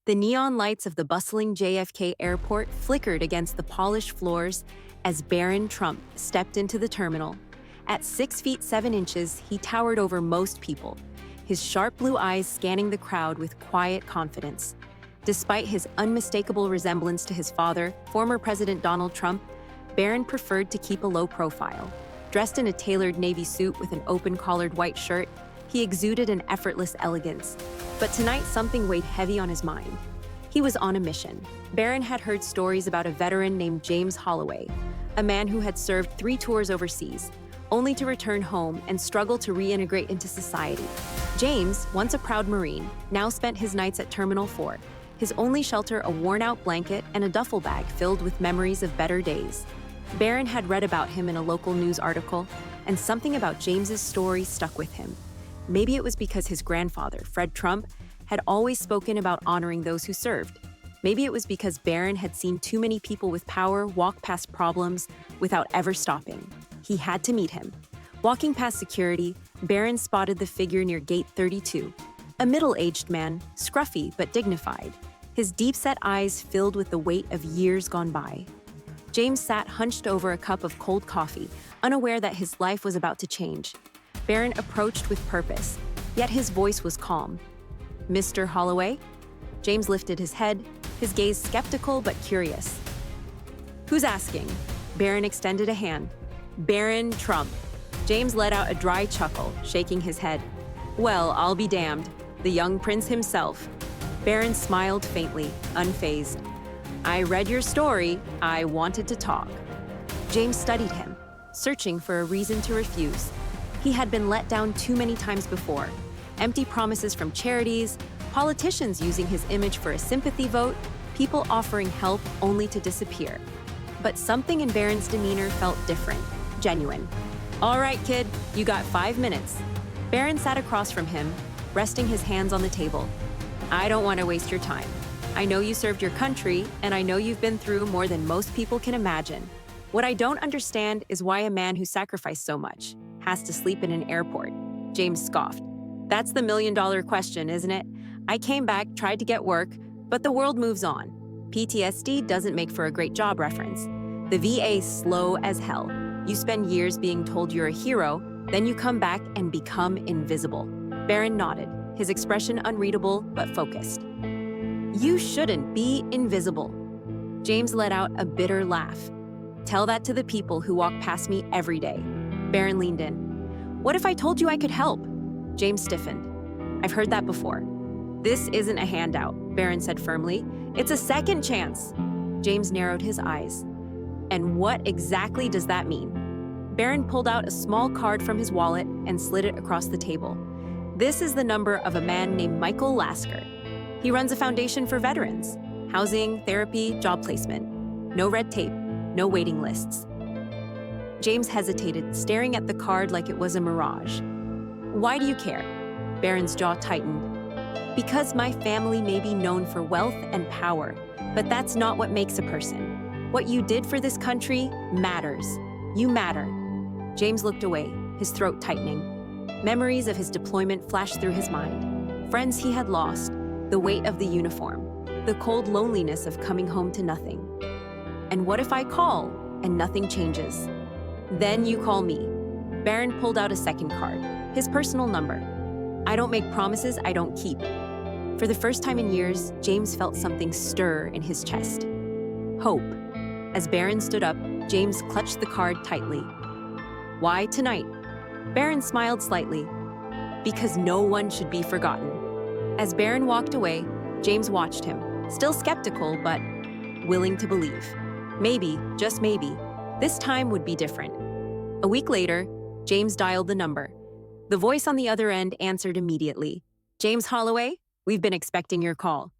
The neon lights of the bustling JFK Airport flickered against the polished floors as Barron Trump stepped into the terminal. At 6 feet 7 inches, he towered over most people, his sharp blue eyes scanning the crowd with quiet confidence. Despite his unmistakable resemblance to his father, former President Donald Trump, Barron preferred to keep a low profile. Dressed in a tailored navy suit with an open-collared white shirt, he exuded an effortless elegance. But tonight, something weighed heavy on his mind. He was on a mission. Barron had heard stories about a veteran named James Holloway, a man who had served 3 tours overseas, only to return home and struggle to reintegrate into society. James, once a proud Marine, now spent his nights at Terminal 4, his only shelter a worn-out blanket and a duffel bag filled with memories of better days. Barron had read about him in a local news article, and something about James's story stuck with him. Maybe it was because his grandfather, Fred Trump, had always spoken about honoring those who served. Maybe it was because Barron had seen too many people with power walk past problems without ever stopping. He had to meet him. Walking past security, Barron spotted the figure near Gate 32, a middle-aged man, scruffy but dignified, his deep-set eyes filled with the weight of years gone by. James sat hunched over a cup of cold coffee, unaware that his life was about to change. Barron approached with purpose, yet his voice was calm. "Mr. Holloway?" James lifted his head, his gaze skeptical but curious. "Who's asking?" Barron extended a hand. "Barron Trump." James let out a dry chuckle, shaking his head. "Well, I'll be damned. The young prince himself." Barron smiled faintly, unfazed. "I read your story. I wanted to talk." James studied him, searching for a reason to refuse. He had been let down too many times before. Empty promises from charities, politicians using his image for a sympathy vote, people offering help only to disappear. But something in Barron's demeanor felt different, genuine. "All right, kid, you got 5 minutes." Barron sat across from him, resting his hands on the table. "I don't want to waste your time. I know you served your country, and I know you've been through more than most people can imagine. What I don't understand is why a man who sacrificed so much has to sleep in an airport." James scoffed. "That's the million-dollar question, isn't it? I came back, tried to get work, but the world moves on. PTSD doesn't make for a great job reference. The VA's slow as hell. You spend years being told you're a hero, then you come back and become invisible." Barron nodded, his expression unreadable but focused. "You shouldn't be invisible." James let out a bitter laugh. "Tell that to the people who walk past me every day." Barron leaned in. "What if I told you I could help?" James stiffened. "I've heard that before." "This isn't a handout," Barron said firmly. "It's a second chance." James narrowed his eyes. "And what exactly does that mean?" Barron pulled out a small card from his wallet and slid it across the table. "This is the number of a man named Michael Lasker. He runs a foundation for veterans. Housing, therapy, job placement. No red tape, no waiting lists." James hesitated, staring at the card like it was a mirage. "Why do you care?" Barron's jaw tightened. "Because my family may be known for wealth and power, but that's not what makes a person. What you did for this country matters. You matter." James looked away, his throat tightening. Memories of his deployment flashed through his mind. Friends he had lost, the weight of the uniform, the cold loneliness of coming home to nothing. "And what if I call and nothing changes?" "Then you call me." Barron pulled out a second card, his personal number. "I don't make promises I don't keep." For the first time in years, James felt something stir in his chest. Hope. As Barron stood up, James clutched the card tightly. "Why tonight?" Barron smiled slightly. "Because no one should be forgotten." As Barron walked away, James watched him, still skeptical but willing to believe. Maybe, just maybe, this time would be different. A week later, James dialed the number. The voice on the other end answered immediately. "James Holloway, we've been expecting your call."